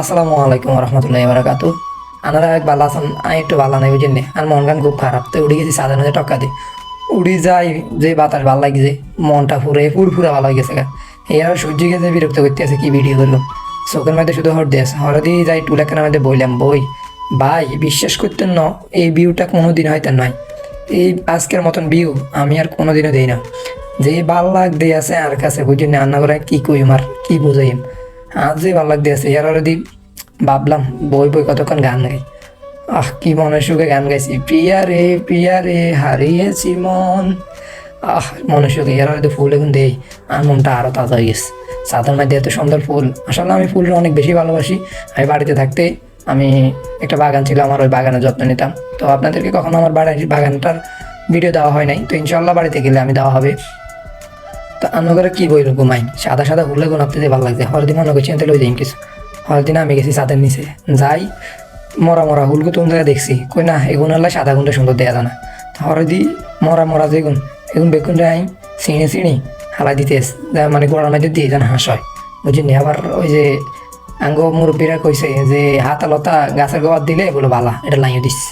আসসালামু আলাইকুম রহমতুল্লাহ বারাকাতু। আনারা এক বালা আছেন, আমি একটু বালা নাই বুঝেন। আর মন গান খুব খারাপ, তো উড়ে গেছি সাধারণ টক্কা দিয়ে উড়ি যাই। যে বাতাস ভাল লাগছে, মনটা ফুরফুরা ভালো হয়ে গেছে গা। এর সহ্য গেছে, বিরক্ত করতে আছে কি ভিডিও করলো। চোখের মধ্যে শুধু হর দিয়ে আছে, হরে দিয়ে যাই টুলাকের মধ্যে বললাম বই ভাই বিশ্বাস করতেন না, এই ভিউটা কোনোদিন হয়তো নয়। এই আজকের মতন ভিউ আমি আর কোনোদিনও দিই না। যে ভাল লাগ দিয়ে আছে আর কাছে বুঝেন, রান্না করে কি কই আমার কি বুঝাই। আজ যে ভাল লাগ দিয়ে আছে এর অলরেডি ভাবলাম বই বই কতক্ষণ গান গাই। কি মনের সুখে গান গাইছি, প্রিয়া রে হারিয়েছি মন। মনের সুখে এর হয়তো ফুল এখন দেই, আর মনটা আরো তাজা হয়ে গেছে। সাধারণ মধ্যে এত সুন্দর ফুল, আসলে আমি ফুল অনেক বেশি ভালোবাসি। আমি বাড়িতে থাকতে আমি একটা বাগান ছিল আমার, ওই বাগানের যত্ন নিতাম। তো আপনাদেরকে কখনো আমার বাড়ির বাগানটার ভিডিও দেওয়া হয় নাই, তো ইনশাল্লাহ বাড়িতে গেলে আমি দেওয়া হবে। তো আমরা করে কি বইল ঘুমাই, সাদা সাদা ফুলে গুণ আপনি ভালো লাগছে। হরদিন মনে করছি লই যাই কিছু। হরদিন আমি গেছি ছাদের নিচে যাই, মরা মরা হুলকু তুমি জায়গায় দেখছি, কই না এগুন হলে সাদা গুণটা সুন্দর দেয়া জানা। হরদি মরা মরা যেগুন এগুন বেগুনটা আই চিনি হালাই দিতে মানে গোড়ার মধ্যে দিয়ে যেন হাঁস হয় বুঝিনি। আবার ওই যে আঙ্গ মুরব্বীরা কইছে যে হাতা লতা গাছের গোবর দিলে এগুলো বালা, এটা লাইও দিচ্ছে।